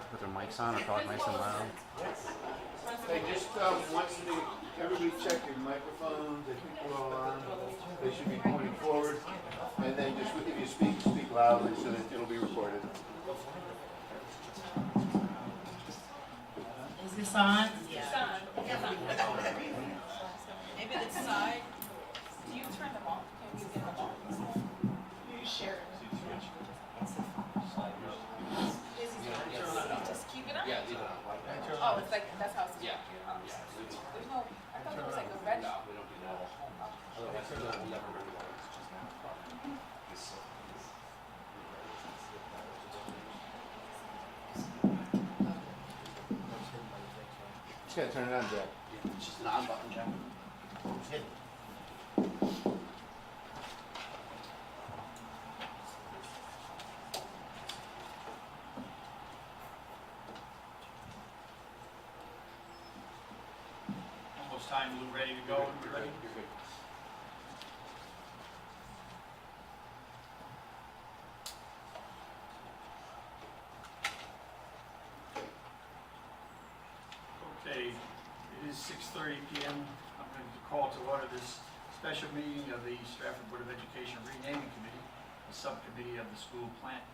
put their mics on or talk nice and loud? Hey, just once everybody check your microphones, they people are on, they should be pointing forward, and then just if you speak, speak loudly so that it'll be recorded. Is this on? Yeah. Maybe the side. Do you turn them off? Can you get them off? You share it. Just keep it up? Yeah, leave it on. Oh, it's like, that's how it's. Yeah. There's no, I thought it was like a red. No, we don't do that. Otherwise, we'll never regulate it. Just gotta turn it on, Jack. It's just an on button, Jack. Just hit it. Almost time, Lou, ready to go? You ready? You're good. Okay, it is 6:30 p.m. I'm going to call to order this special meeting of the Stratford Board of Education Renaming Committee, the subcommittee of the school planning.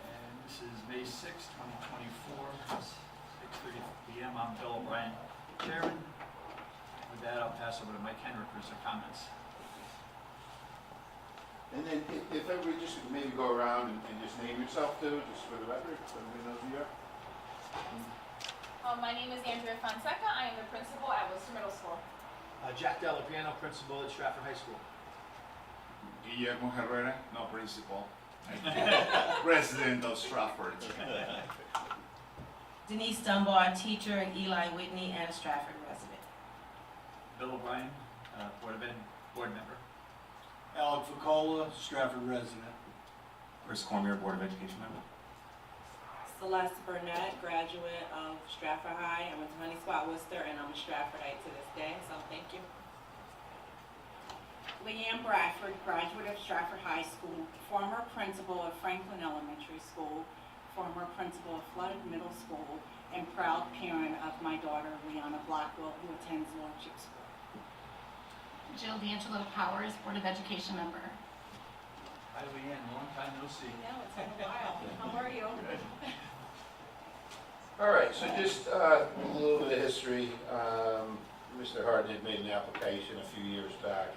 And this is May 6, 2024, 6:30 p.m. I'm Bill O'Brien, chairman. With that, I'll pass over to Mike Henry for some comments. And then if everybody just maybe go around and just name yourself too, just for the record, so everybody knows who you are. My name is Andrea Fonseca. I am the principal at Worcester Middle School. Jack Delapiano, principal at Stratford High School. Guillermo Herrera, no principal. Resident of Stratford. Denise Dunbar, teacher at Eli Whitney and a Stratford resident. Bill O'Brien, board member. Alec Ficola, Stratford resident. Chris Cormier, Board of Education member. Celeste Burnett, graduate of Stratford High. I went to Honey Spot Worcester and I'm a Stratfordite to this day, so thank you. Leanne Bradford, graduate of Stratford High School, former principal of Franklin Elementary School, former principal of Flood Middle School, and proud parent of my daughter, Leanna Blackwell, who attends Lordship School. Jill D'Angelo Powers, Board of Education member. Hi, Leanne, long time no see. I know, it's been a while. How are you? All right, so just a little bit of history. Mr. Harden had made an application a few years back.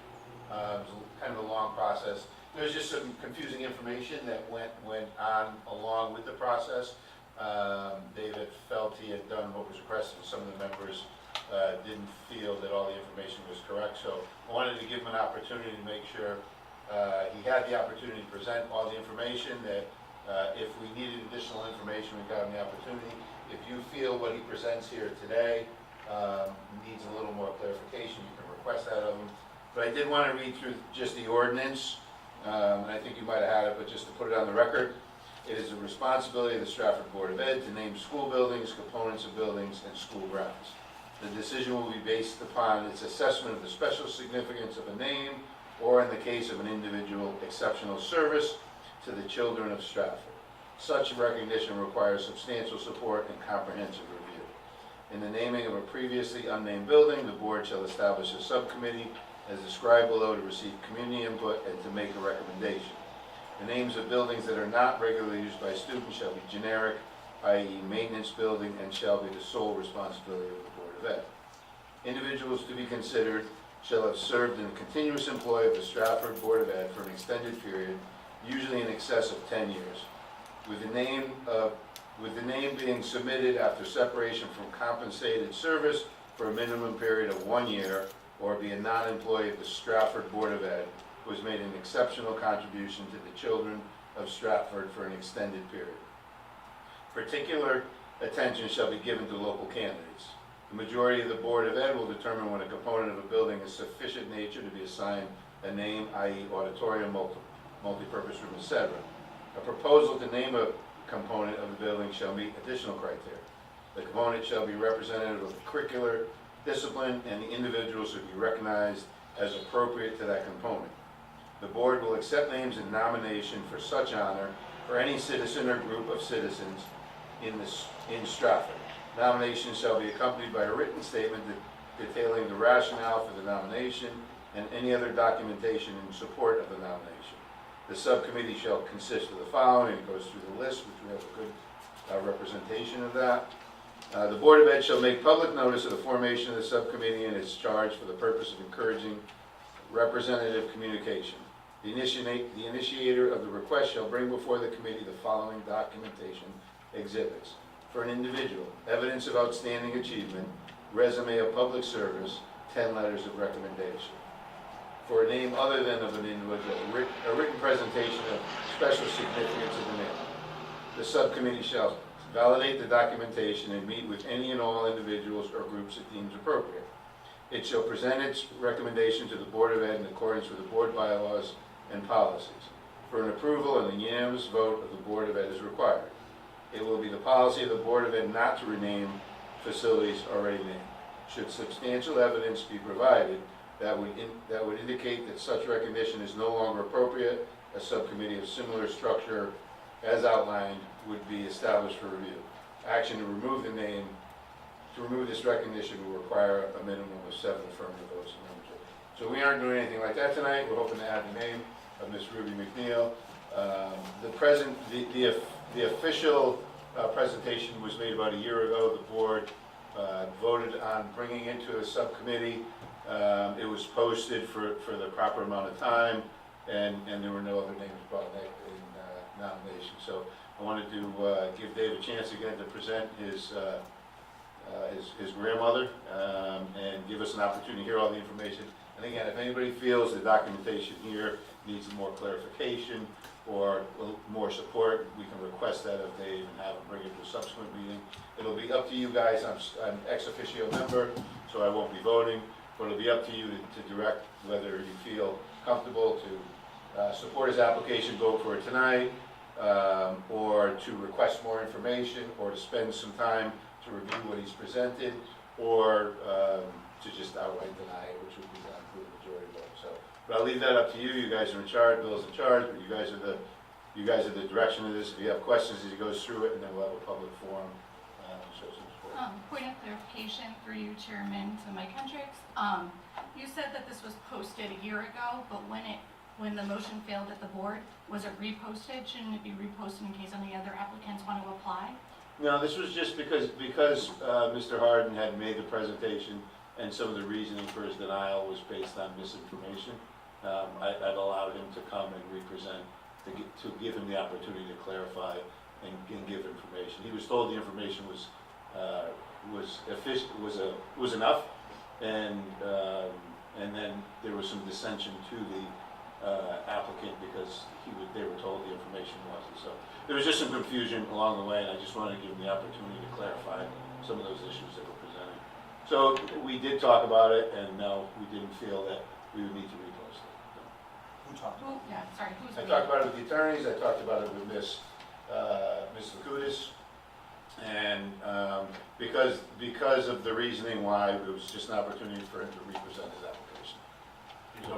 It was kind of a long process. There was just some confusing information that went on along with the process. David felt he had done what was requested. Some of the members didn't feel that all the information was correct. So I wanted to give him an opportunity to make sure he had the opportunity to present all the information, that if we needed additional information, we got him the opportunity. If you feel what he presents here today needs a little more clarification, you can request that of him. But I did want to read through just the ordinance, and I think you might have had it, but just to put it on the record, it is the responsibility of the Stratford Board of Ed to name school buildings, components of buildings, and school grounds. The decision will be based upon its assessment of the special significance of a name, or in the case of an individual, exceptional service to the children of Stratford. Such recognition requires substantial support and comprehensive review. In the naming of a previously unnamed building, the board shall establish a subcommittee as described below to receive community input and to make a recommendation. The names of buildings that are not regularly used by students shall be generic, i.e. maintenance building, and shall be the sole responsibility of the Board of Ed. Individuals to be considered shall have served in a continuous employ of the Stratford Board of Ed for an extended period, usually in excess of 10 years. With the name being submitted after separation from compensated service for a minimum period of 1 year, or be a non-employee of the Stratford Board of Ed who has made an exceptional contribution to the children of Stratford for an extended period. Particular attention shall be given to local candidates. The majority of the Board of Ed will determine when a component of a building is sufficient nature to be assigned a name, i.e. auditorium, multi-purpose room, etc. A proposal to name a component of the building shall meet additional criteria. The component shall be representative of the curricular discipline, and the individual should be recognized as appropriate to that component. The board will accept names in nomination for such honor for any citizen or group of citizens in Stratford. Nominations shall be accompanied by a written statement detailing the rationale for the nomination and any other documentation in support of the nomination. The subcommittee shall consist of the following, and it goes through the list, which we have a good representation of that. The Board of Ed shall make public notice of the formation of the subcommittee and its charge for the purpose of encouraging representative communication. The initiator of the request shall bring before the committee the following documentation exhibits. For an individual, evidence of outstanding achievement, resume of public service, 10 letters of recommendation. For a name other than of an individual, a written presentation of special significance of the name. The subcommittee shall validate the documentation and meet with any and all individuals or groups it deems appropriate. It shall present its recommendation to the Board of Ed in accordance with the board bylaws and policies. For an approval, and a unanimous vote of the Board of Ed is required. It will be the policy of the Board of Ed not to rename facilities already named. Should substantial evidence be provided that would indicate that such recognition is no longer appropriate, a subcommittee of similar structure as outlined would be established for review. Action to remove the name, to remove this recognition will require a minimum of 7 affirmative votes in membership. So we aren't doing anything like that tonight. We're hoping to add the name of Ms. Ruby McNeil. The official presentation was made about a year ago. The board voted on bringing it to a subcommittee. It was posted for the proper amount of time, and there were no other names brought in nomination. So I wanted to give Dave a chance again to present his grandmother and give us an opportunity to hear all the information. And again, if anybody feels the documentation here needs more clarification or more support, we can request that of Dave and have him bring it to a subsequent meeting. It'll be up to you guys. I'm ex officio member, so I won't be voting, but it'll be up to you to direct whether you feel comfortable to support his application, vote for it tonight, or to request more information, or to spend some time to review what he's presented, or to just outright deny it, which would be done with a majority vote. So, but I'll leave that up to you. You guys are in charge. Bill's in charge, but you guys are the direction of this. If you have questions as he goes through it, and then we'll have a public forum. Show some support. Point of clarification for you, Chairman, to Mike Hendricks. You said that this was posted a year ago, but when the motion failed at the board, was it reposted? Shouldn't it be reposted in case any other applicants want to apply? No, this was just because Mr. Harden had made the presentation, and some of the reasoning for his denial was based on misinformation. I've allowed him to come and represent, to give him the opportunity to clarify and give information. He was told the information was enough, and then there was some dissension to the applicant because they were told the information wasn't. So there was just some confusion along the way, and I just wanted to give him the opportunity to clarify some of those issues that were presented. So we did talk about it, and no, we didn't feel that we would need to repost it. Who talked? Who's I talked about it with the attorneys, I talked about it with Ms. Lakudis, and because of the reasoning why, it was just an opportunity for him to represent his application. It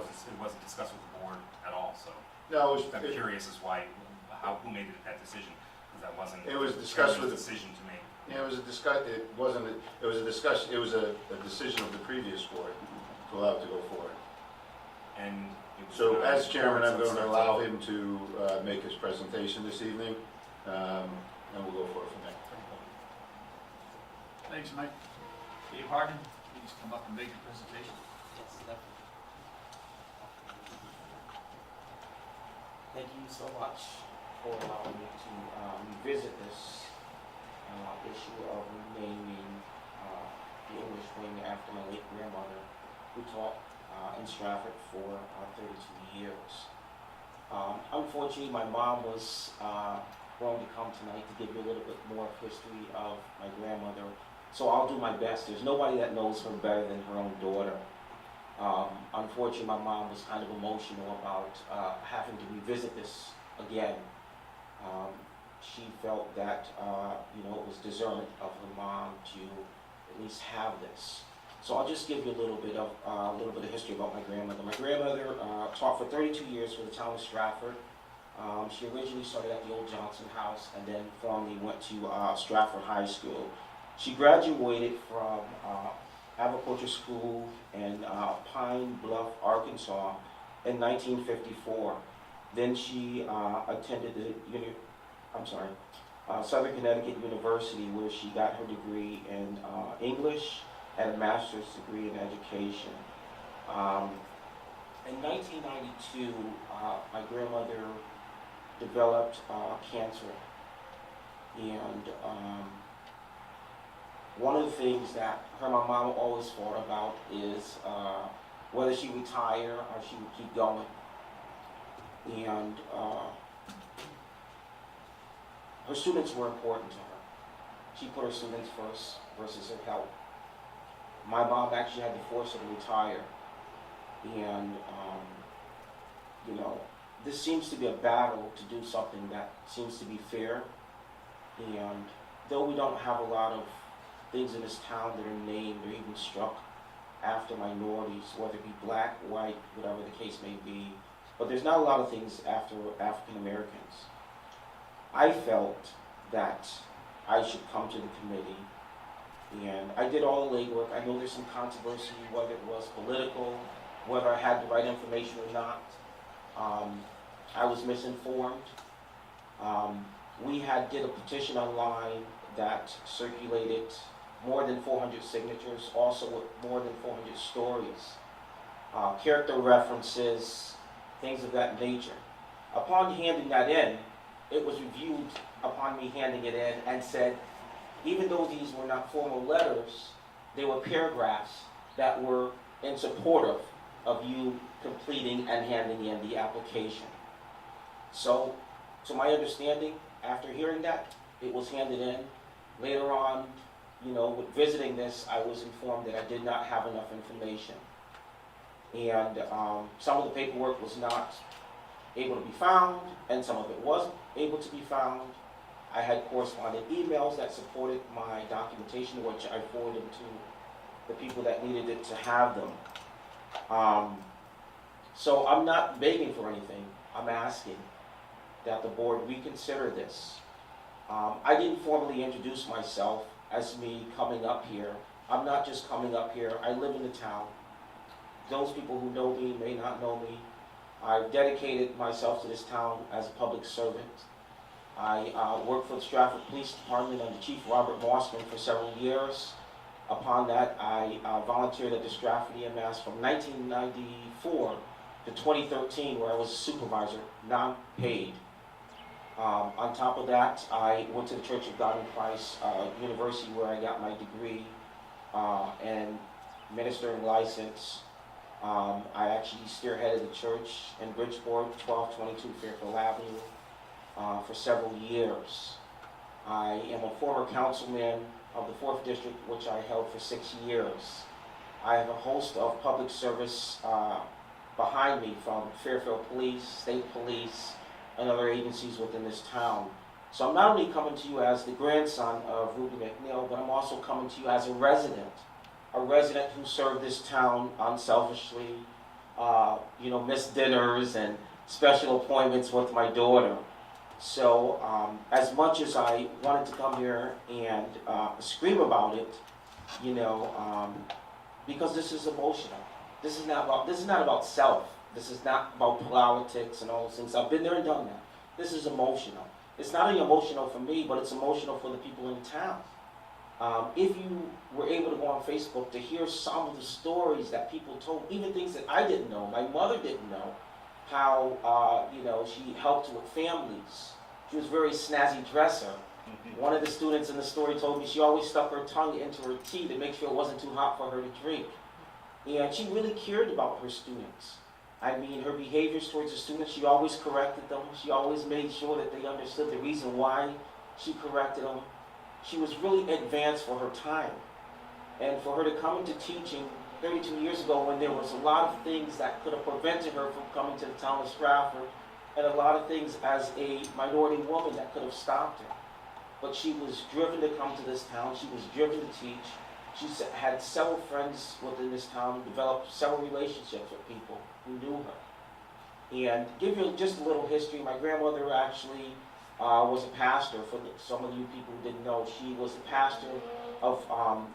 wasn't discussed with the board at all, so No, I'm curious as who made that decision, because that wasn't. It was discussed with a decision to make. Yeah, it was a decision of the previous board to allow it to go forward. And it was So denied as chairman, I'm before, going to so allow him to make his presentation this evening, and we'll go forward from there. Thanks, Mike. Dave Harden, please come up and make your presentation. Yes, definitely. Thank you so much for allowing me to revisit this issue of renaming the English wing after my late grandmother, who taught in Stratford for 32 years. Unfortunately, my mom was willing to come tonight to give you a little bit more history of my grandmother, so I'll do my best. There's nobody that knows her better than her own daughter. Unfortunately, my mom was kind of emotional about having to revisit this again. She felt that it was deserving of her mom to at least have this. So I'll just give you a little bit of history about my grandmother. My grandmother taught for 32 years for the town of Stratford. She originally started at the old Johnson House and then formally went to Stratford High School. She graduated from Agriculture School in Pine Bluff, Arkansas in 1954. Then she attended Southern Connecticut University, where she got her degree in English and a master's degree in education. In 1992, my grandmother developed cancer, and one of the things that her and my mom always fought about is whether she retire or she would keep going. And her students were important to her. She put her students first versus her health. My mom actually had to force her to retire. And, this seems to be a battle to do something that seems to be fair. And though we don't have a lot of things in this town that are named or even struck after minorities, whether it be black, white, whatever the case may be, but there's not a lot of things after African Americans. I felt that I should come to the committee, and I did all the legwork. I know there's some controversy, whether it was political, whether I had the right information or not. I was misinformed. We did a petition online that circulated more than 400 signatures, also with more than 400 stories, character references, things of that nature. Upon handing that in, it was reviewed upon me handing it in and said, even though these were not formal letters, they were paragraphs that were in support of you completing and handing in the application. So, to my understanding, after hearing that, it was handed in. Later on, with visiting this, I was informed that I did not have enough information. And some of the paperwork was not able to be found, and some of it was able to be found. I had corresponding emails that supported my documentation, which I forwarded to the people that needed it to have them. So I'm not begging for anything. I'm asking that the board reconsider this. I didn't formally introduce myself as me coming up here. I'm not just coming up here. I live in the town. Those people who know me may not know me. I've dedicated myself to this town as a public servant. I worked for the Stratford Police Department under Chief Robert Mossman for several years. Upon that, I volunteered at the Stratford EMS from 1994 to 2013, where I was a supervisor, non-paid. On top of that, I went to the Church of God in Christ University, where I got my degree and ministering license. I actually spearheaded the church in Bridgeport, 1222 Fairfield Avenue, for several years. I am a former councilman of the 4th District, which I held for 6 years. I have a host of public service behind me, from Fairfield Police, State Police, and other agencies within this town. So I'm not only coming to you as the grandson of Ruby McNeil, but I'm also coming to you as a resident who served this town unselfishly, missed dinners and special appointments with my daughter. So as much as I wanted to come here and scream about it, because this is emotional. This is not about self. This is not about politics and all those things. I've been there and done that. This is emotional. It's not only emotional for me, but it's emotional for the people in the town. If you were able to go on Facebook to hear some of the stories that people told, even things that I didn't know, my mother didn't know, how she helped with families. She was a very snazzy dresser. One of the students in the story told me she always stuck her tongue into her tea to make sure it wasn't too hot for her to drink. And she really cared about her students. I mean, her behaviors towards the students, she always corrected them. She always made sure that they understood the reason why she corrected them. She was really advanced for her time. And for her to come into teaching 32 years ago, when there was a lot of things that could have prevented her from coming to the town of Stratford, and a lot of things as a minority woman that could have stopped her. But she was driven to come to this town. She was driven to teach. She had several friends within this town, developed several relationships with people who knew her. And give you just a little history, my grandmother actually was a pastor. Some of you people who didn't know, she was the pastor of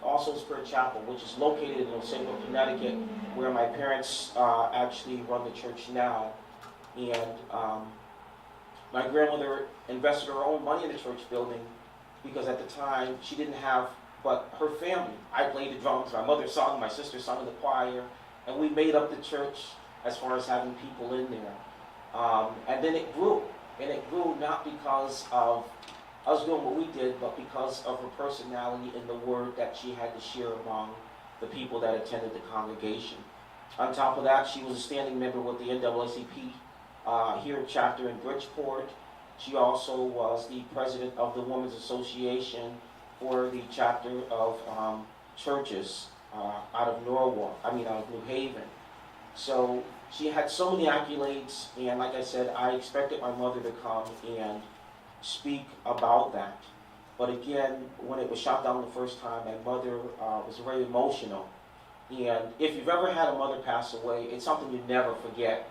also Spirit Chapel, which is located in Osceola, Connecticut, where my parents actually run the church now. And my grandmother invested her own money in the church building because at the time she didn't have but her family. I played the drums, my mother sung, my sister sung in the choir, and we made up the church as far as having people in there. And then it grew, and it grew not because of us doing what we did, but because of her personality and the word that she had to share among the people that attended the congregation. On top of that, she was a standing member with the NAACP here chapter in Bridgeport. She also was the president of the Women's Association for the chapter of churches out of New Haven. So she had so many accolades, and like I said, I expected my mother to come and speak about that. But again, when it was shot down the first time, my mother was very emotional. And if you've ever had a mother pass away, it's something you never forget.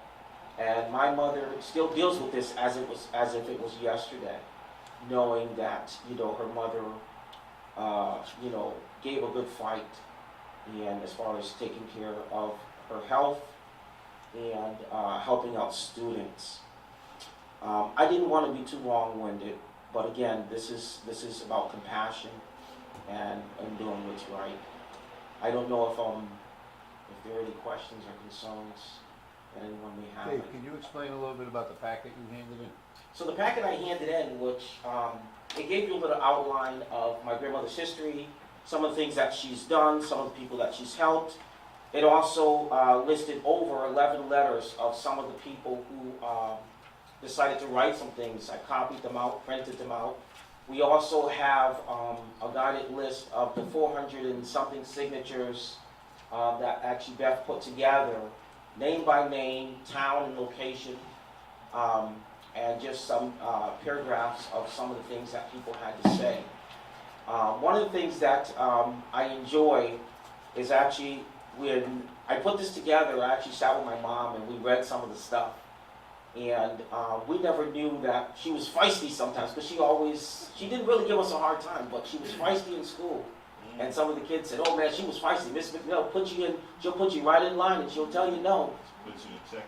And my mother still deals with this as if it was yesterday, knowing that her mother gave a good fight, and as far as taking care of her health and helping out students. I didn't want to be too long-winded, but again, this is about compassion and doing what's right. I don't know if there are any questions or concerns that anyone may have. Dave, can you explain a little bit about the packet you handed in? So the packet I handed in, which it gave you a little outline of my grandmother's history, some of the things that she's done, some of the people that she's helped. It also listed over 11 letters of some of the people who decided to write some things. I copied them out, printed them out. We also have a guided list of the 400 and something signatures that actually Beth put together, name by name, town and location, and just some paragraphs of some of the things that people had to say. One of the things that I enjoy is actually when I put this together, I actually sat with my mom and we read some of the stuff. And we never knew that she was feisty sometimes, because she didn't really give us a hard time, but she was feisty in school. And some of the kids said, "Oh man, she was feisty. Miss McNeil she'll put you right in line and she'll tell you no.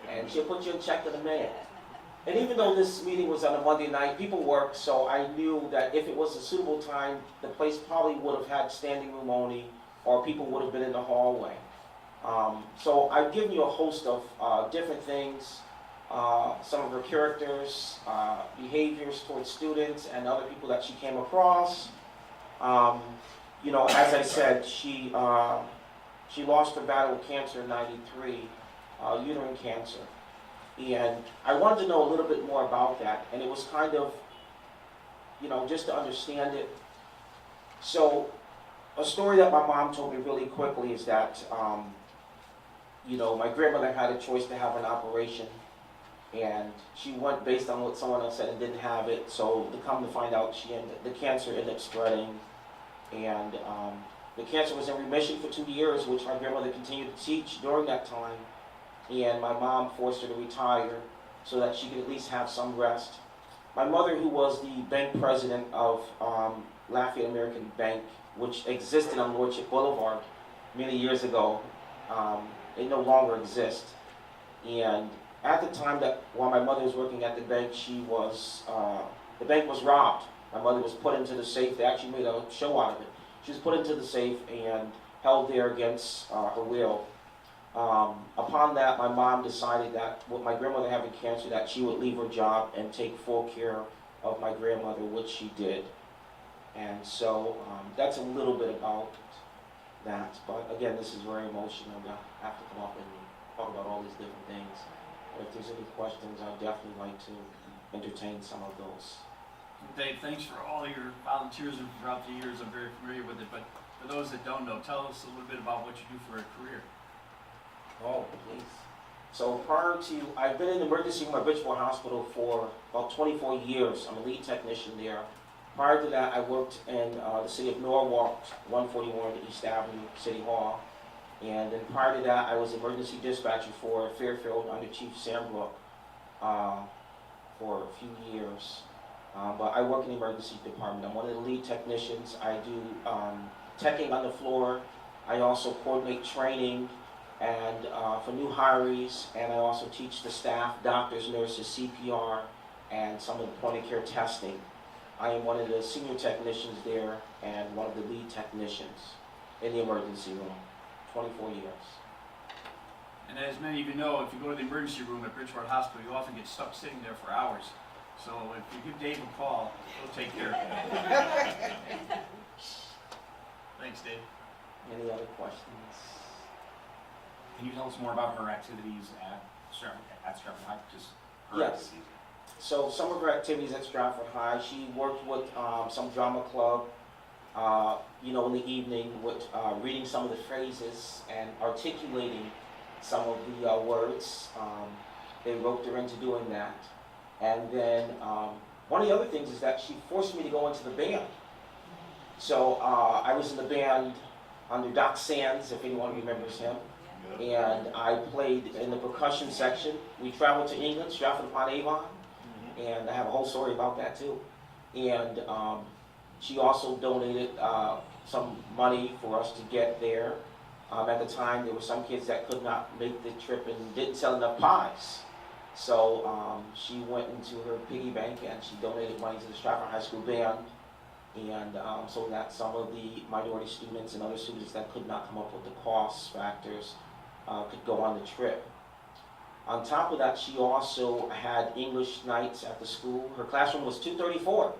And she'll put you in check to the man." And even though this meeting was on a Monday night, people worked, so I knew that if it was a suitable time, the place probably would have had standing room only, or people would have been in the hallway. So I've given you a host of different things, some of her characters, behaviors towards students and other people that she came across. As I said, she lost her battle with cancer in '93, uterine cancer. And I wanted to know a little bit more about that, and it was kind of, just to understand it. So, a story that my mom told me really quickly is that, my grandmother had a choice to have an operation, and she went based on what someone else said and didn't have it. So, to come to find out, the cancer ended up spreading, and the cancer was in remission for 2 years, which my grandmother continued to teach during that time. And my mom forced her to retire so that she could at least have some rest. My mother, who was the bank president of Lafayette American Bank, which existed on Lordship Boulevard many years ago, it no longer exists. And at the time while my mother was working at the bank, the bank was robbed. My mother was put into the safe. They actually made a show out of it. She was put into the safe and held there against her will. Upon that, my mom decided that with my grandmother having cancer, that she would leave her job and take full care of my grandmother, which she did. And so that's a little bit about that. But again, this is very emotional. I have to come up and talk about all these different things. But if there's any questions, I'd definitely like to entertain some of those. Dave, thanks for all your volunteerism throughout the years. I'm very familiar with it. But for those that don't know, tell us a little bit about what you do for a career. Oh, please. So I've been in emergency room at Bridgeport Hospital for about 24 years. I'm a lead technician there. Prior to that, I worked in the city of Norwalk, 141 East Avenue, City Hall. And then prior to that, I was emergency dispatcher for Fairfield under Chief Sambrook. for a few years. But I work in the emergency department. I'm one of the lead technicians. I do teching on the floor. I also coordinate training and for new hirees, and I also teach the staff, doctors, nurses, CPR, and some of the point-of-care testing. I am one of the senior technicians there and one of the lead technicians in the emergency room, 24 years. And as many of you know, if you go to the emergency room at Bridgewater Hospital, you often get stuck sitting there for hours. So if you give Dave a call, he'll take care of it. Thanks, Dave. Any other questions? Can you tell us more about her activities at Stratford High? Just her Yes. activities. So some of her activities at Stratford High, she worked with some drama club, in the evening with reading some of the phrases and articulating some of the words. They roped her into doing that. And then one of the other things is that she forced me to go into the band. So I was in the band under Doc Sands, if anyone remembers him. And I played in the percussion section. We traveled to England, Stratford-upon-Avon, and I have a whole story about that too. And she also donated some money for us to get there. At the time, there were some kids that could not make the trip and didn't sell enough pies. So she went into her piggy bank and she donated money to the Stratford High School band, and so that some of the minority students and other students that could not come up with the cost factors could go on the trip. On top of that, she also had English nights at the school. Her classroom was 234.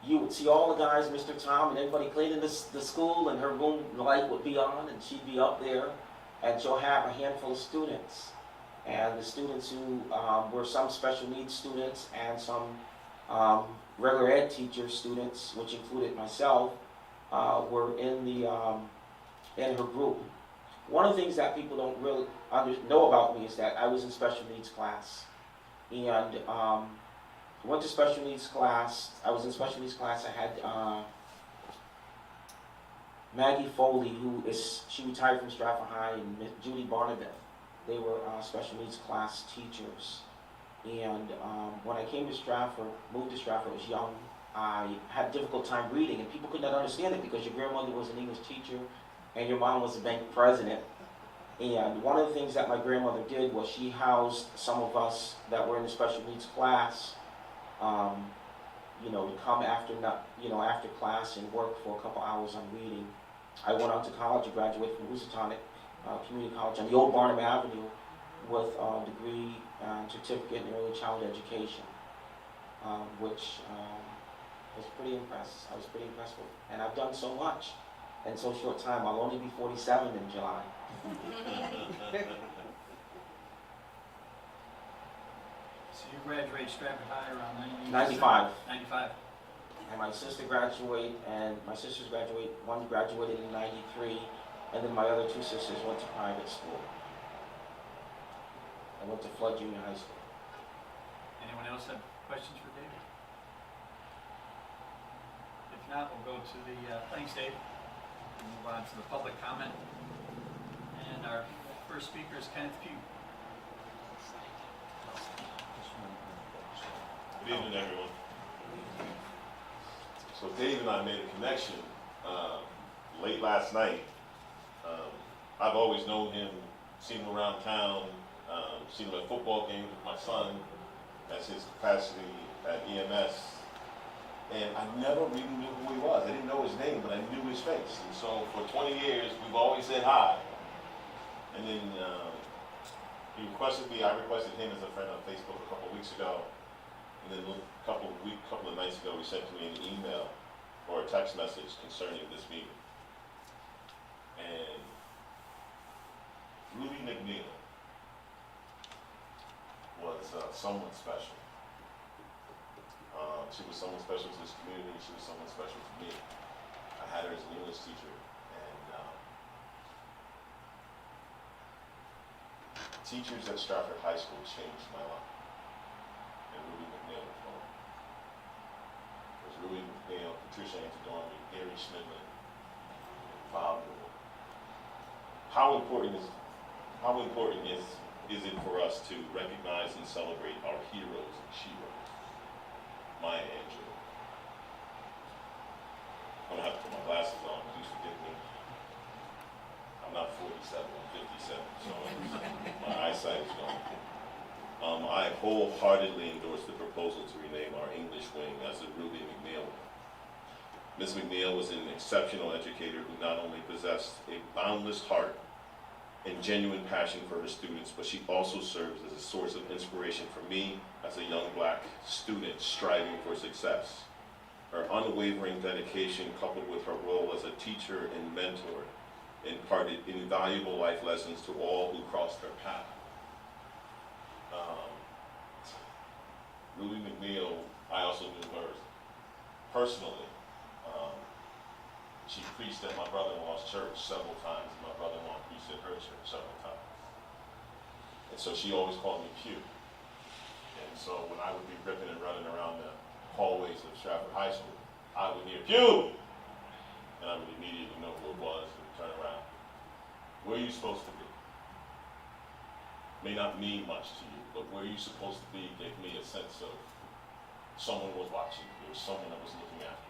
You would see all the guys, Mr. Tom, and everybody cleaning the school, and her room light would be on, and she'd be up there, and she'll have a handful of students. And the students who were some special needs students and some regular ed teacher students, which included myself, were in her group. One of the things that people don't really know about me is that I was in special needs class, and went to special needs class. I was in special needs class. I had Maggie Foley, she retired from Stratford High, and Judy Barnabeth. They were special needs class teachers. And when I came to Stratford, moved to Stratford, I was young. I had a difficult time reading, and people could not understand it because your grandmother was an English teacher and your mom was a bank president. And one of the things that my grandmother did was she housed some of us that were in the special needs class, to come after class and work for a couple hours on reading. I went on to college and graduated from Housatonic Community College on the old Barnum Avenue with a degree and certificate in early childhood education, which was pretty impressed. I was pretty impressed with, and I've done so much in so short time. I'll only be 47 in July. So you graduated Stratford High around 95. 95. And my sisters graduate. One graduated in 93, and then my other two sisters went to private school. I went to Flood Junior High School. Anyone else have questions for David? If not, we'll go to the, thanks Dave. We'll move on to the public comment. And our first speaker is Kenneth Pugh. Good evening, everyone. So Dave and I made a connection late last night. I've always known him, seen him around town, seen him at football games with my son as his capacity at EMS. And I never really knew who he was. I didn't know his name, but I knew his face. And so for 20 years, we've always said hi. And then I requested him as a friend on Facebook a couple of weeks ago. And then a couple of nights ago, he sent me an email or a text message concerning this meeting. And Ruby McNeil was someone special. She was someone special to this community. She was someone special to me. I had her as an English teacher, and teachers at Stratford High School changed my life. And Ruby McNeil was one. There's Ruby McNeil, Patricia Antidormi, Gary Schmidlin, Bob Newell. How important is is it for us to recognize and celebrate our heroes and sheroes? Maya Angelou. I'm gonna have to put my glasses on, please forgive me. I'm not 47, I'm 57, so my eyesight is going. I wholeheartedly endorse the proposal to rename our English wing as the Ruby McNeil wing. Ms. McNeil was an exceptional educator who not only possessed a boundless heart and genuine passion for her students, but she also serves as a source of inspiration for me as a young black student striving for success. Her unwavering dedication, coupled with her role as a teacher and mentor, imparted invaluable life lessons to all who crossed her path. Ruby McNeil, I also knew her personally. She preached at my brother-in-law's church several times, and my brother-in-law preached at her church several times. And so she always called me Pew. And so when I would be ripping and running around the hallways of Stratford High School, I would hear Pew! And I would immediately know who it was and turn around. Where are you supposed to be? May not mean much to you, but where you're supposed to be gave me a sense of someone was watching you, there was someone that was looking after you.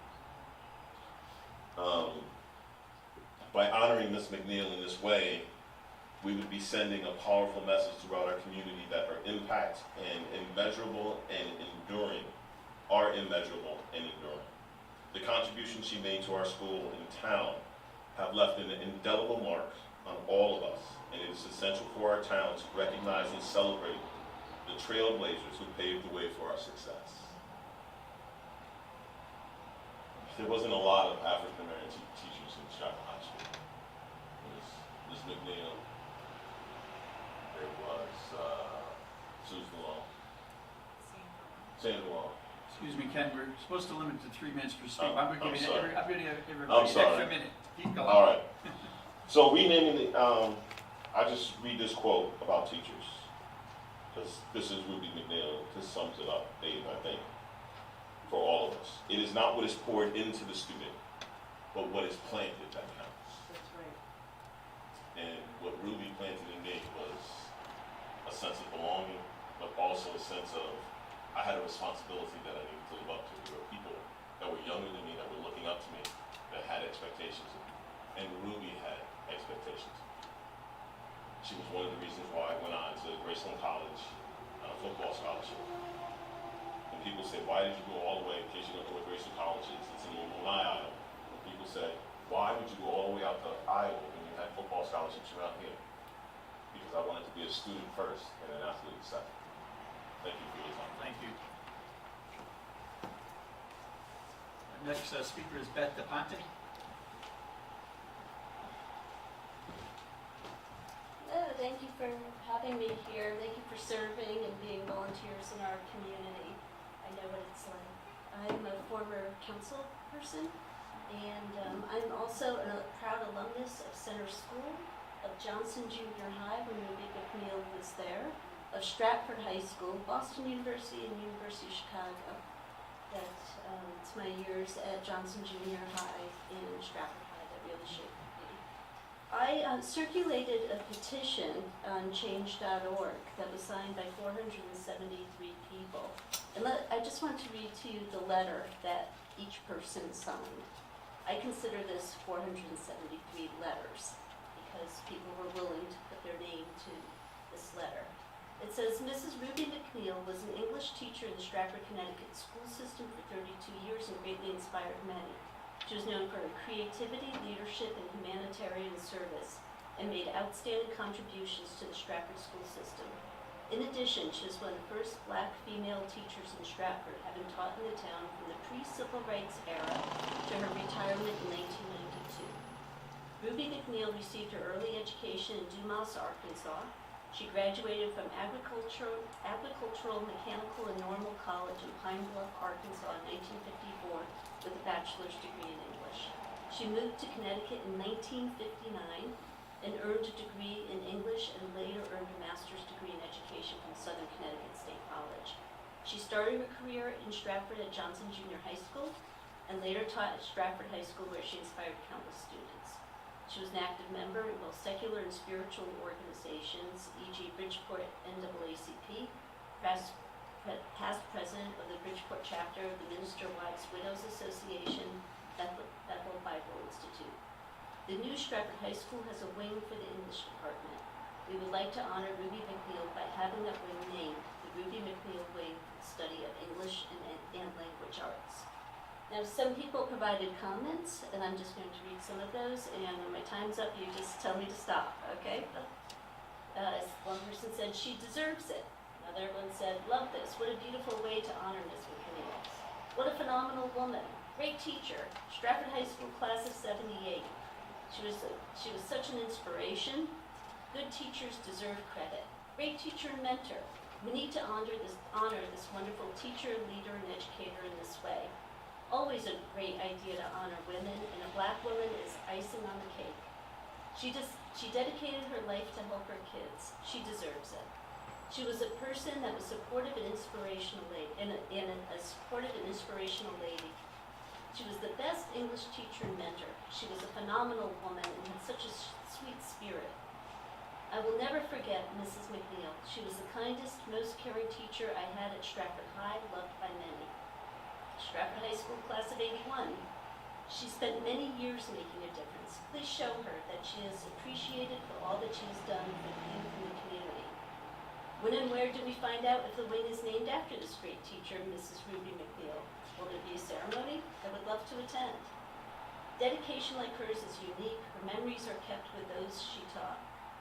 By honoring Ms. McNeil in this way, we would be sending a powerful message throughout our community that her impact and immeasurable and enduring are immeasurable and enduring. The contributions she made to our school and town have left an indelible mark on all of us, and it is essential for our town to recognize and celebrate the trailblazers who paved the way for our success. There wasn't a lot of African American teachers in Stratford High School. There was Ms. McNeil, there was Susan Long, Sandra Long. Excuse me, Ken, we're supposed to limit to 3 minutes per speaker. Oh, I'm gonna give sorry. everybody I'm an sorry. extra minute. Keep going. All right. So renaming the, I just read this quote about teachers, because this is Ruby McNeil. This sums it up, Dave, I think, for all of us. It is not what is poured into the student, but what is planted that counts. That's right. And what Ruby planted in me was a sense of belonging, but also a sense of I had a responsibility that I needed to live up to. There were people that were younger than me that were looking up to me, that had expectations of me. And Ruby had expectations. She was one of the reasons why I went on to Graceland College on a football scholarship. And people say, why did you go all the way, in case you don't know what Graceland College is, it's in Lanai, Iowa. And people say, why would you go all the way out to Iowa when you had football scholarships around here? Because I wanted to be a student first and an athlete second. Thank you for your time. Thank you. Our next speaker is Beth DePonte. Hello, thank you for having me here. Thank you for serving and being volunteers in our community. I know what it's like. I'm a former council person, and I'm also a proud alumnus of Center School, of Johnson Junior High when Ruby McNeil was there, of Stratford High School, Boston University, and University of Chicago. It's my years at Johnson Junior High and Stratford High that really shaped me. I circulated a petition on change.org that was signed by 473 people. And I just want to read to you the letter that each person signed. I consider this 473 letters because people were willing to put their name to this letter. It says, Mrs. Ruby McNeil was an English teacher in the Stratford, Connecticut school system for 32 years and greatly inspired many. She was known for her creativity, leadership, and humanitarian service, and made outstanding contributions to the Stratford school system. In addition, she was one of the first black female teachers in Stratford, having taught in the town from the pre-civil rights era to her retirement in 1992. Ruby McNeil received her early education in Dumas, Arkansas. She graduated from Agricultural, Mechanical, and Normal College in Pine Bluff, Arkansas in 1954 with a bachelor's degree in English. She moved to Connecticut in 1959 and earned a degree in English and later earned a master's degree in education from Southern Connecticut State College. She started her career in Stratford at Johnson Junior High School and later taught at Stratford High School where she inspired countless students. She was an active member in both secular and spiritual organizations, e.g. Bridgeport NAACP, past president of the Bridgeport chapter of the Minister Wives Widows Association, Bethel Bible Institute. The new Stratford High School has a wing for the English department. We would like to honor Ruby McNeil by having that wing named the Ruby McNeil Wing for the Study of English and Language Arts. Now, some people provided comments, and I'm just going to read some of those, and when my time's up, you just tell me to stop, okay? One person said, she deserves it. Another one said, love this, what a beautiful way to honor Ms. McNeil. What a phenomenal woman, great teacher, Stratford High School class of '78. She was such an inspiration. Good teachers deserve credit. Great teacher and mentor. We need to honor this wonderful teacher, leader, and educator in this way. Always a great idea to honor women, and a Black woman is icing on the cake. She dedicated her life to help her kids. She deserves it. She was a person that was supportive and inspirational a supportive and inspirational lady. She was the best English teacher and mentor. She was a phenomenal woman and had such a sweet spirit. I will never forget Mrs. McNeil. She was the kindest, most caring teacher I had at Stratford High, loved by many. Stratford High School class of '81. She spent many years making a difference. Please show her that she is appreciated for all that she has done for the youth in the community. When and where do we find out if the wing is named after this great teacher, Mrs. Ruby McNeil? Will there be a ceremony? I would love to attend. Dedication like hers is unique. Her memories are kept with those she taught.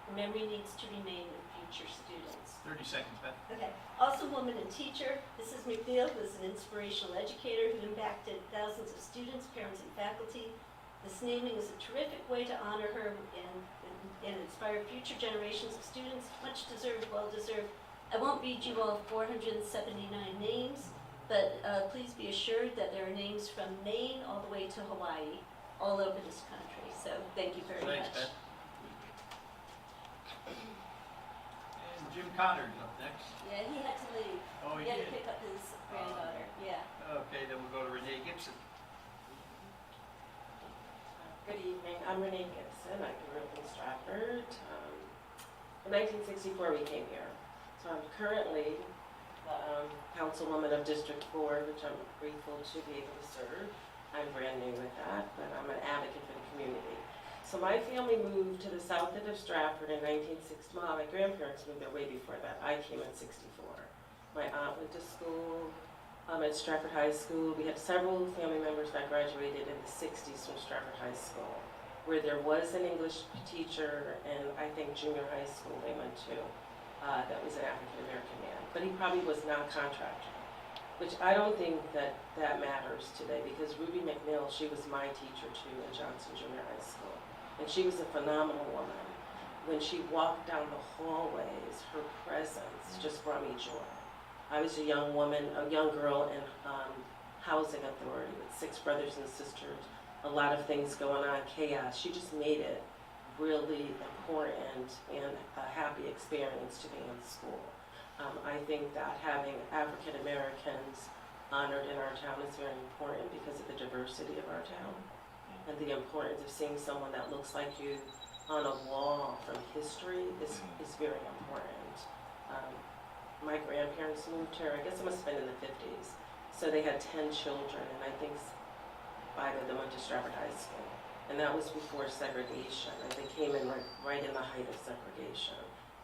Her memory needs to remain with future students. 30 seconds, Beth. Okay. Awesome woman and teacher, Mrs. McNeil was an inspirational educator who impacted thousands of students, parents, and faculty. This naming is a terrific way to honor her and inspire future generations of students. Much deserved, well deserved. I won't read you all 479 names, but please be assured that there are names from Maine all the way to Hawaii, all over this country. So thank you very Thanks, much. Beth. And Jim Conard is up next. Yeah, he had to leave. Oh, he He had to did? pick up his granddaughter. Yeah. Okay, then we'll go to Renee Gibson. Good evening, I'm Renee Gibson, I grew up in Stratford. In 1964 we came here, so I'm currently the councilwoman of District 4, which I'm grateful to be able to serve. I'm brand new with that, but I'm an advocate for the community. So my family moved to the south end of Stratford in 1960. My grandparents moved there way before that. I came in '64. My aunt went to school at Stratford High School. We had several family members that graduated in the '60s from Stratford High School, where there was an English teacher, and I think junior high school they went to, that was an African-American man. But he probably was not contractor, which I don't think that matters today, because Ruby McNeil, she was my teacher too in Johnson Junior High School. And she was a phenomenal woman. When she walked down the hallways, her presence just brought me joy. I was a young woman, a young girl in housing authority with 6 brothers and sisters, a lot of things going on, chaos. She just made it really important and a happy experience to be in school. I think that having African Americans honored in our town is very important because of the diversity of our town and the importance of seeing someone that looks like you on a wall from history is very important. My grandparents moved here, I guess it must have been in the 50s. So they had 10 children, and I think 5 of them went to Stratford High School. And that was before segregation, and they came in right in the height of segregation.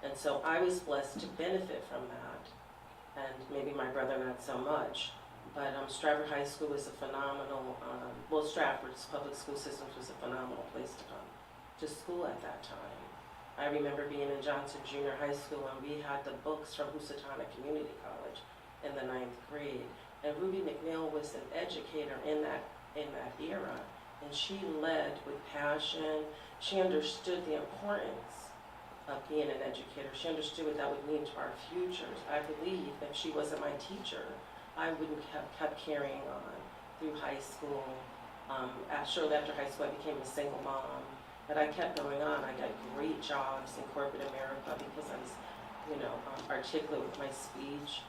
And so I was blessed to benefit from that, and maybe my brother not so much. But Stratford High School was a phenomenal, Stratford's public school system was a phenomenal place to come to school at that time. I remember being in Johnson Junior High School, and we had the books from Housatonic Community College in the 9th grade. And Ruby McNeil was an educator in that era, and she led with passion. She understood the importance of being an educator. She understood what that would mean to our futures. I believe if she wasn't my teacher, I wouldn't have kept carrying on through high school. Shortly after high school, I became a single mom. But I kept going on. I got great jobs in corporate America because I was, articulate with my speech.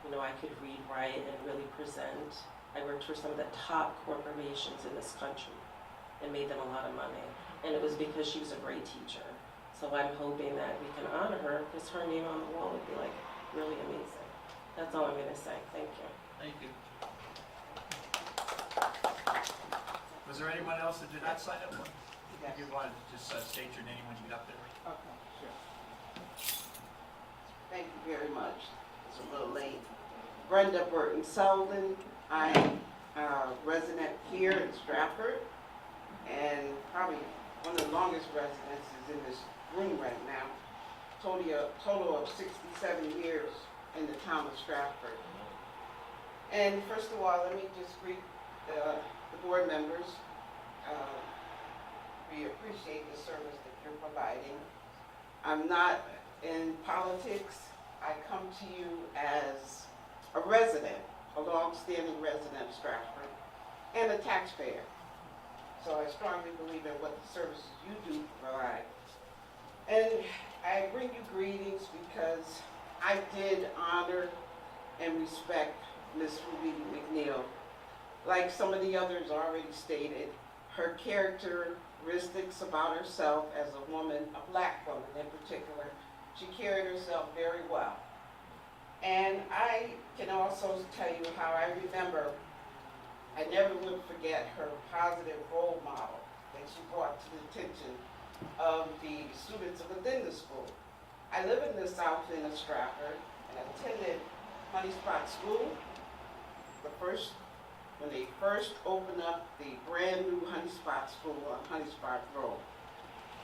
I could read, write, and really present. I worked for some of the top corporations in this country and made them a lot of money. and it was because she was a great teacher. So I'm hoping that we can honor her, because her name on the wall would be like really amazing. That's all I'm gonna say. Thank you. Thank you. Was there anyone else that did not sign up? If you want to just state your name when you get up there. Okay, sure. Thank you very much. It's a little late. Brenda Burton Sullivan. I'm a resident here in Stratford, and probably one of the longest residences in this room right now. Total of 67 years in the town of Stratford. And first of all, let me just greet the board members. We appreciate the service that you're providing. I'm not in politics. I come to you as a resident, a long-standing resident of Stratford, and a taxpayer. So I strongly believe in what the services you do provide. And I bring you greetings because I did honor and respect Miss Ruby McNeil. Like some of the others already stated, her characteristics about herself as a woman, a black woman in particular, she carried herself very well. And I can also tell you how I remember, I never will forget her positive role model that she brought to the attention of the students within the school. I live in the south end of Stratford and attended Honey Spot School, when they first opened up the brand new Honey Spot School on Honey Spot Road.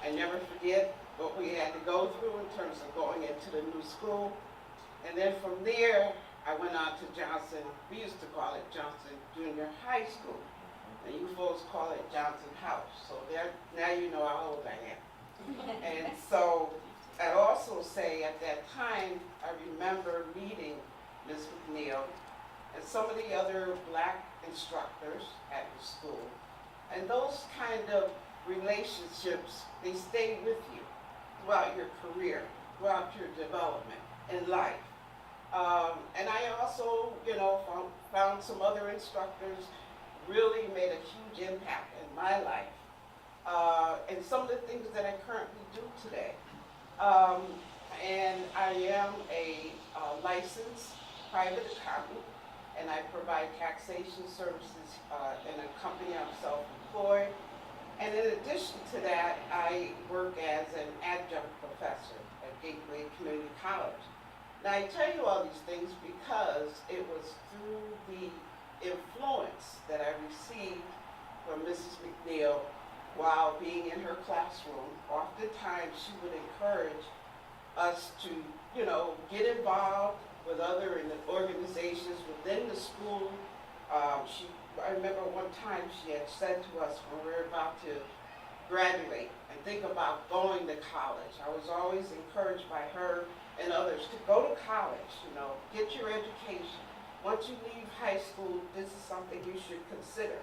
I never forget what we had to go through in terms of going into the new school. And then from there, I went on to Johnson, we used to call it Johnson Junior High School. And you folks call it Johnson House. So there, now you know how old I am. And so I'd also say at that time, I remember meeting Ms. McNeil and some of the other black instructors at the school. And those kind of relationships, they stay with you throughout your career, throughout your development in life. And I also, found some other instructors really made a huge impact in my life. And some of the things that I currently do today. And I am a licensed private accountant, and I provide taxation services in a company. I'm self-employed. And in addition to that, I work as an adjunct professor at Gateway Community College. Now, I tell you all these things because it was through the influence that I received from Mrs. McNeil while being in her classroom. Oftentimes, she would encourage us to, get involved with other organizations within the school. I remember one time she had said to us when we were about to graduate and think about going to college. I was always encouraged by her and others to go to college, get your education. Once you leave high school, this is something you should consider.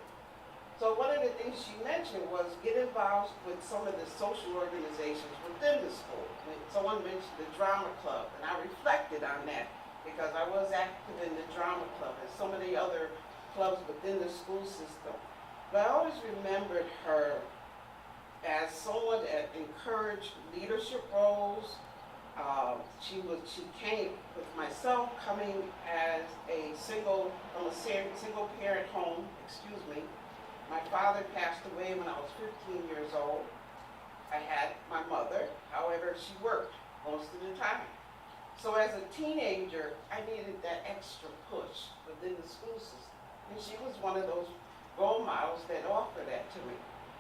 So one of the things she mentioned was get involved with some of the social organizations within the school. Someone mentioned the drama club, and I reflected on that because I was active in the drama club and some of the other clubs within the school system. But I always remembered her as someone that encouraged leadership roles. She came with myself coming as from a single parent home, My father passed away when I was 15 years old. I had my mother, however, she worked most of the time. So as a teenager, I needed that extra push within the school system. And she was one of those role models that offered that to me.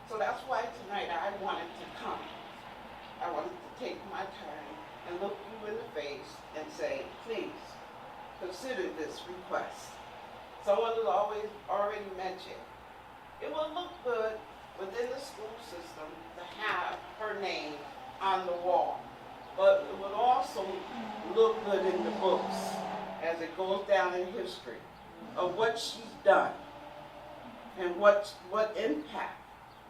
So that's why tonight I wanted to come. I wanted to take my time and look you in the face and say, please, consider this request. Someone has already mentioned, it will look good within the school system to have her name on the wall, but it would also look good in the books as it goes down in history of what she's done and what impact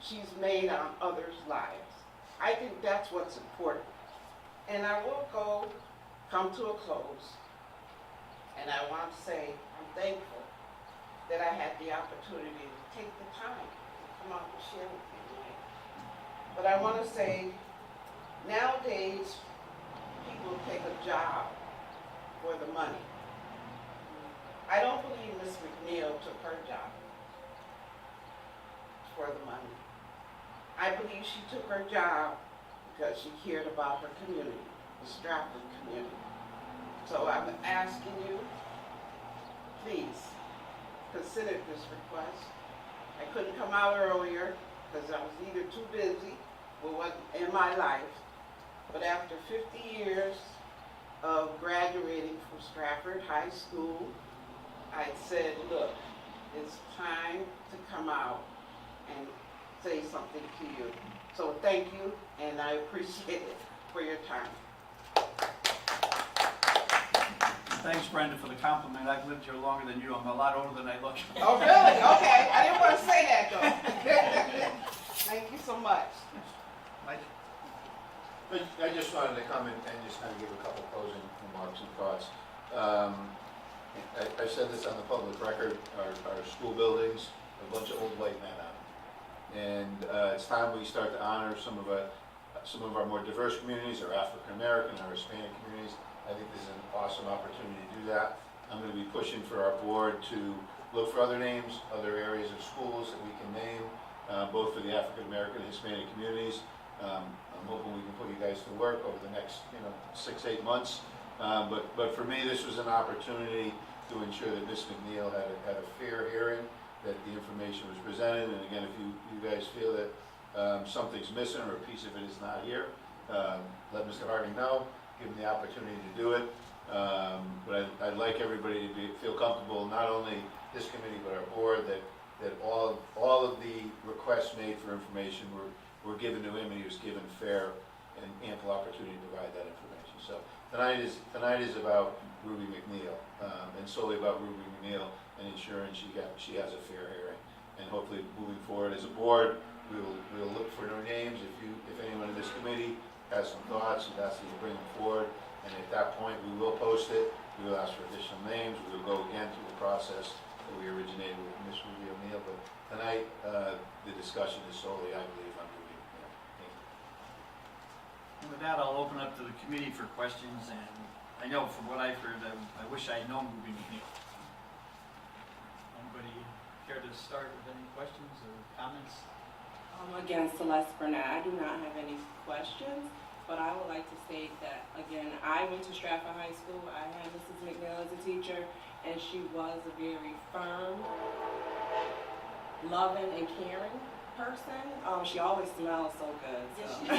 she's made on others' lives. I think that's what's important. And I will come to a close, and I want to say I'm thankful that I had the opportunity to take the time to come out and share with you tonight. But I want to say, nowadays, people take a job for the money. I don't believe Ms. McNeil took her job for the money. I believe she took her job because she cared about her community, the Stratford community. So I'm asking you, please, consider this request. I couldn't come out earlier because I was either too busy with what in my life, but after 50 years of graduating from Stratford High School, I said, look, it's time to come out and say something to you. So thank you, and I appreciate it for your time. Thanks, Brenda, for the compliment. I've lived here longer than you. I'm a lot older than I look. Oh, really? Okay, I didn't want to say that, though. Thank you so much. Mike? I just wanted to come and just kind of give a couple closing remarks and thoughts. I said this on the public record, our school buildings, a bunch of old white men on them. And it's time we start to honor some of our more diverse communities, our African American, our Hispanic communities. I think this is an awesome opportunity to do that. I'm going to be pushing for our board to look for other names, other areas of schools that we can name, both for the African American and Hispanic communities. I'm hoping we can put you guys to work over the next 6-8 months. But for me, this was an opportunity to ensure that Ms. McNeil had a fair hearing, that the information was presented. And again, if you guys feel that something's missing or a piece of it is not here, let Mr. Harding know, give him the opportunity to do it. But I'd like everybody to feel comfortable, not only this committee but our board, that all of the requests made for information were given to him, and he was given fair and ample opportunity to provide that information. So tonight is about Ruby McNeil, and solely about Ruby McNeil, and ensuring she has a fair hearing. And hopefully, moving forward as a board, we'll look for new names. If anyone in this committee has some thoughts, we'd ask that you bring them forward. And at that point, we will post it. We will ask for additional names. We will go again through the process that we originated with Ms. Ruby O'Neill. But tonight, the discussion is solely, I believe, on Ruby O'Neill. Thank you. And with that, I'll open up to the committee for questions. And I know from what I've heard, I wish I had known Ruby McNeil. Anybody care to start with any questions or comments? Again, Celeste Burnett. I do not have any questions, but I would like to state that, again, I went to Stratford High School. I had Mrs. McNeil as a teacher, and she was a very firm, loving, and caring person. She always smells so good. So.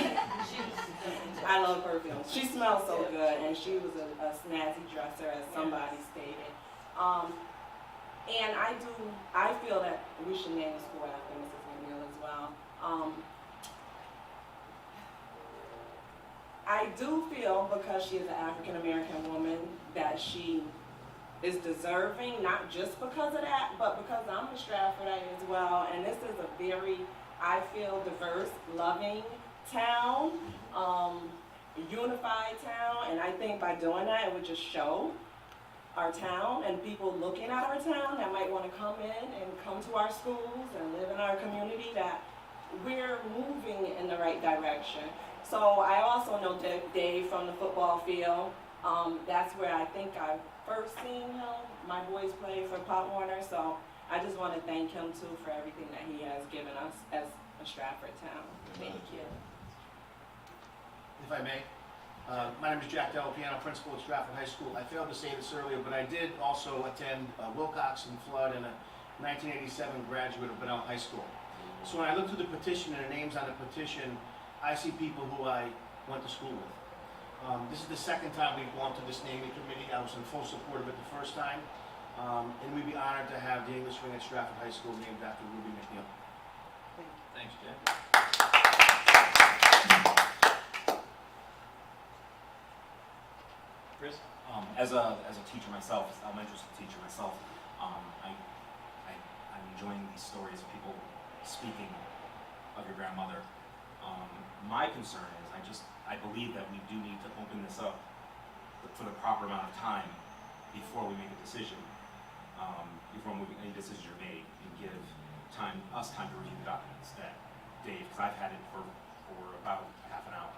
I love perfumes. She smells so good, and she was a snazzy dresser, as somebody stated. And I feel that we should name the school after Mrs. McNeil as well. I do feel, because she is an African American woman, that she is deserving, not just because of that, but because I'm a Stratfordite as well. And this is a very, I feel, diverse, loving town, unified town. And I think by doing that, it would just show our town and people looking at our town that might want to come in and come to our schools and live in our community, that we're moving in the right direction. So I also know Dave from the football field. That's where I think I first seen him. My boys play for Pop Warner, so I just want to thank him too for everything that he has given us as a Stratford town. Thank you. If I may, my name is Jack Delapiano, principal at Stratford High School. I failed to say this earlier, but I did also attend Wilcox and Flood and a 1987 graduate of Bunnell High School. So when I look through the petition and the names on the petition, I see people who I went to school with. This is the second time we've gone to this naming committee. I was in full support of it the first time. And we'd be honored to have the English wing at Stratford High School named after Ruby McNeil. Thanks, Jack. Chris? As a teacher myself, as an elementary school teacher myself, I'm enjoying these stories of people speaking of your grandmother. My concern is I believe that we do need to open this up for the proper amount of time before we make a decision, before any decisions are made, and give us time to review the documents that Dave, because I've had it for for about half an hour.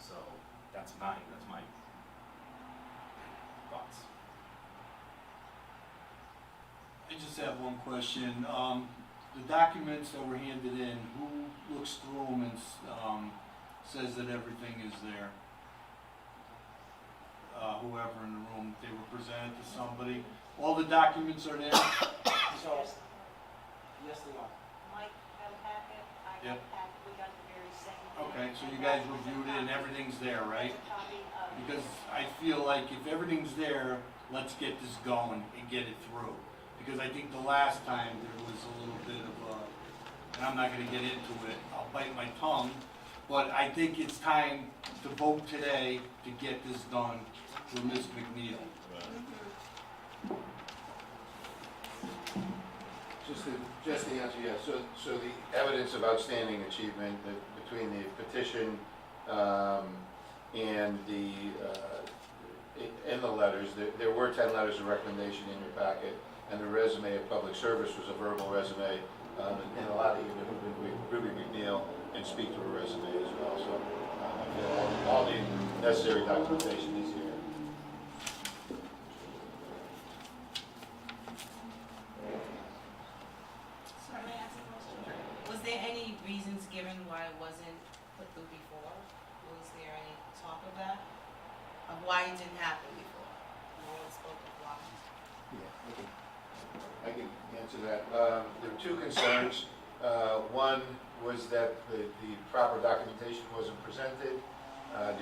So that's my thoughts. I just have one question. The documents that were handed in, who looks through them and says that everything is there? Whoever in the room, they were presented to somebody. All the documents are there? So, yes, they are. Mike had a packet, I got Yep. a packet, we got the very same thing. Okay, so you guys reviewed it and everything's there, right? There's a copy of. Because I feel like if everything's there, let's get this going and get it through. Because I think the last time there was a little bit of and I'm not gonna get into it, I'll bite my tongue, but I think it's time to vote today to get this done for Ms. McNeil. Just to answer, yes, so the evidence of outstanding achievement between the petition and the letters, there were 10 letters of recommendation in your packet, and the resume of public service was a verbal resume, and a lot of you know Ruby McNeil and speak to her resume as well, so I feel all the necessary documentation is here. Sorry, may I ask a question? Was there any reasons given why it wasn't put through before? Was there any talk of that? Of why it didn't happen before? No one spoke of why. Yeah, I can answer that. There were two concerns. One was that the proper documentation wasn't presented.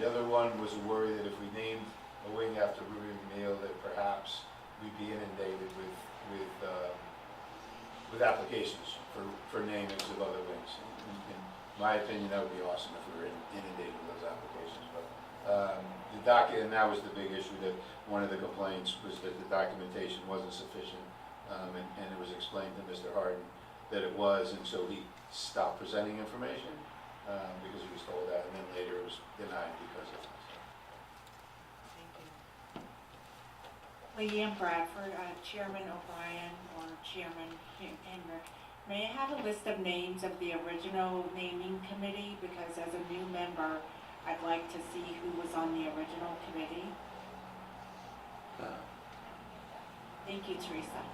The other one was a worry that if we named a wing after Ruby McNeil, that perhaps we'd be inundated with applications for namings of other wings. In my opinion, that would be awesome if we were inundated with those applications. But and that was the big issue, that one of the complaints was that the documentation wasn't sufficient, and it was explained to Mr. Harden that it was, and so he stopped presenting information because he was told that, and then later it was denied because of it. Leanne Bradford, Chairman O'Brien or Chairman Henrik. May I have a list of names of the original naming committee? Because as a new member, I'd like to see who was on the original committee. Thank you, Teresa.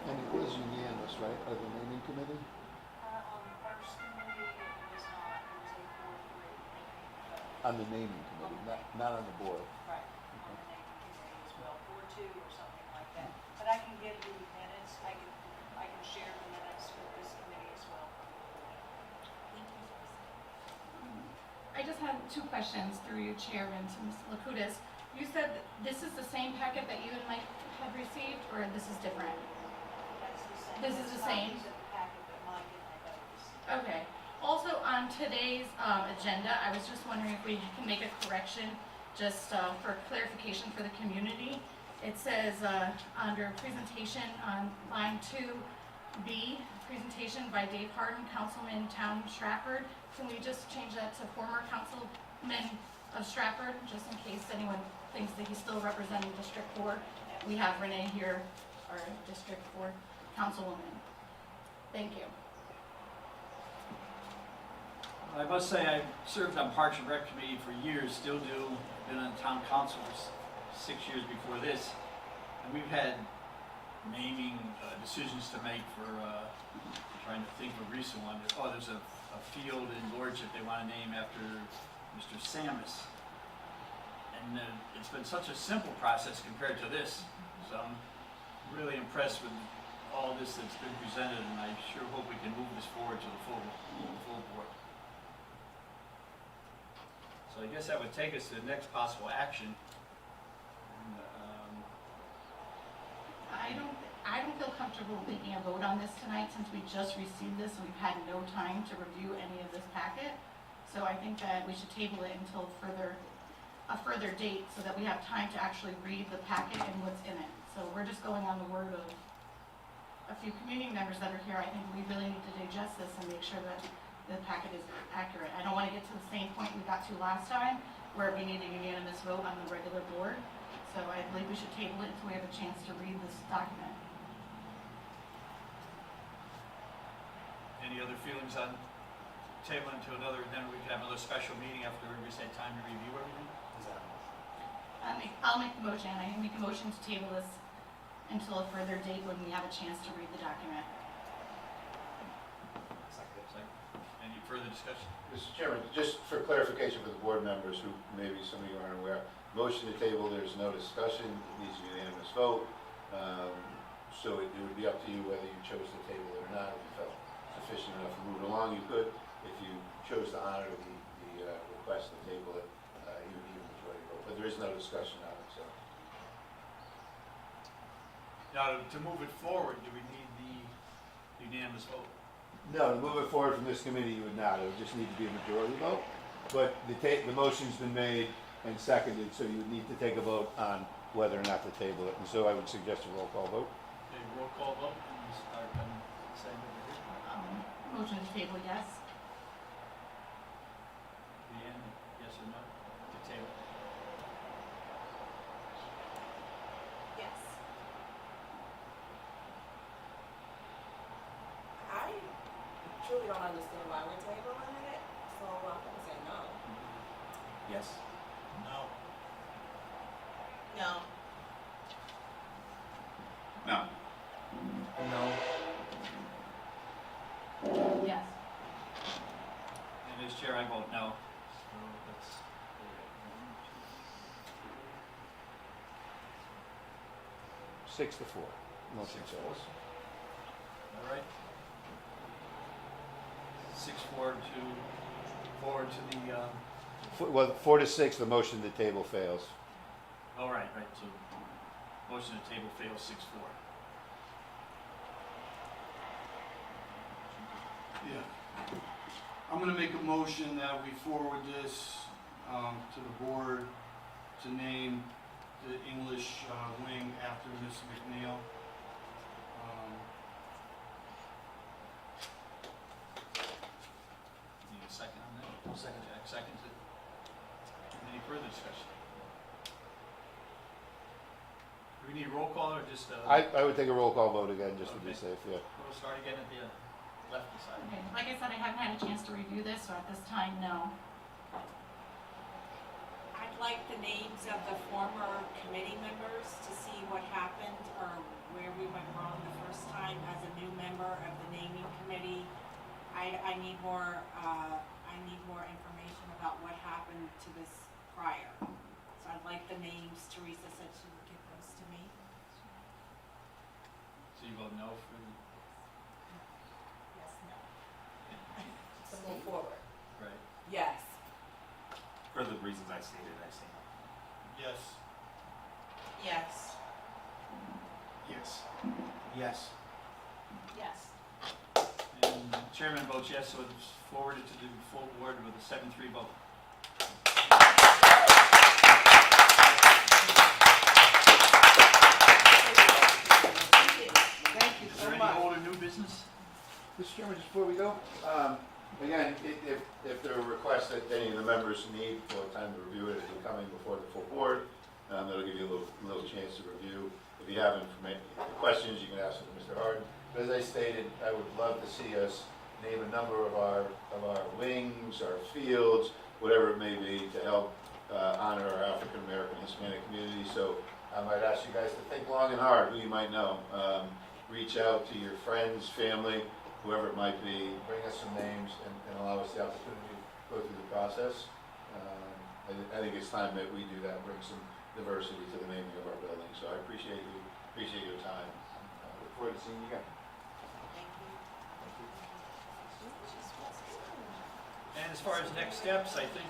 And it was unanimous, right, of the naming committee? On the first committee, it was not, it was a 4-3. On the naming committee, not on the board. Right, on the naming committee as well, 4-2 or something like that. But I can give you minutes, I can share the minutes with this committee as well. I just had two questions through you, Chairman, to Ms. Lakutis. You said that this is the same packet that you and Mike had received, or this is different? That's the same. This is the same? Copies of the packet that Mike and I both received. Okay. Also, on today's agenda, I was just wondering if we can make a correction, just for clarification for the community. It says under presentation on line 2B, presentation by Dave Harden, Councilman Town Stratford. Can we just change that to former Councilman of Stratford, just in case anyone thinks that he's still representing District 4? We have Renee here, our District 4 Councilwoman. Thank you. I must say, I served on Parks and Rec Committee for years, still do, been on town council for 6 years before this. And we've had naming decisions to make for, trying to think of a recent one. Oh, there's a field in Lordship they want to name after Mr. Samus. And it's been such a simple process compared to this. So I'm really impressed with all this that's been presented, and I sure hope we can move this forward to the full board. So I guess that would take us to the next possible action. And, I don't feel comfortable making a vote on this tonight since we just received this and we've had no time to review any of this packet. So I think that we should table it until a further date so that we have time to actually read the packet and what's in it. So we're just going on the word of a few community members that are here. I think we really need to digest this and make sure that the packet is accurate. I don't want to get to the same point we got to last time where we need a unanimous vote on the regular board. So I believe we should table it until we have a chance to read this document. Any other feelings on tabling to another, then we can have another special meeting after everybody's had time to review everything? I'll make the motion, I make a motion to table this until a further date when we have a chance to read the document. Second. Any further discussion? Mr. Chairman, just for clarification for the board members who maybe some of you aren't aware, motion to table, there's no discussion, it needs a unanimous vote. So it would be up to you whether you chose to table it or not. If you felt sufficient enough to move it along, you could. If you chose to honor the request to table it, you would need a majority vote. But there is no discussion on it, so. Now, to move it forward, do we need the unanimous vote? No, to move it forward from this committee, you would not. It would just need to be a majority vote. But the motion's been made and seconded, so you would need to take a vote on whether or not to table it. And so I would suggest a roll call vote. Okay, roll call vote, and we start on the same over here. Motion to table, yes. Leanne, yes or no, to table? Yes. I truly don't understand why we're tabling it, so I'm gonna say no. Yes. No. No. No. No. Yes. And as chair, I vote no. So that's. 6-4. Motion fails. All right. 6-4 forward to the, Well, 4-6, the motion to table fails. all right, so motion to table fails 6-4. Yeah. I'm gonna make a motion that we forward this, to the board to name the English, wing after Miss McNeil. Need a second on that? Second. Jack seconds it. Any further discussion? Do we need roll call or just, I would take a roll call vote again, just to be Okay. safe, yeah. we'll start again at the left side. Okay, like I said, I haven't had a chance to review this, so at this time, no. I'd like the names of the former committee members to see what happened or where we went wrong the first time as a new member of the naming committee. I need more information about what happened to this prior. So I'd like the names. Teresa said she would give those to me. So you vote no for the, Yes, no. To move forward. right? Yes. For the reasons I stated, I say no. Yes. Yes. Yes. Yes. Yes. And chairman votes yes, so it's forwarded to the full board with a 7-3 vote. Thank you Is so there much. any old or new business? Mr. Chairman, just before we go, again, if there are requests that any of the members need for time to review it, it'll be coming before the full board. That'll give you a little chance to review. If you have questions, you can ask them to Mr. Harden. But as I stated, I would love to see us name a number of our wings, our fields, whatever it may be, to help honor our African American Hispanic community. So I might ask you guys to think long and hard who you might know. Reach out to your friends, family, whoever it might be, bring us some names and allow us the opportunity to go through the process. I think it's time that we do that, bring some diversity to the naming of our building. So I appreciate your time. Look forward to seeing you again. And as far as next steps, I think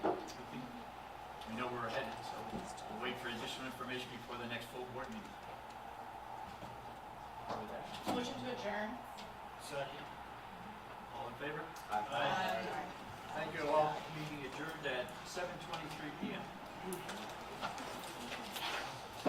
we know where we're headed, so we'll wait for additional information before the next full board meeting. With that, Motion to adjourn. Second. all in favor? Aye. Thank you all. Meeting adjourned at 7:23 PM.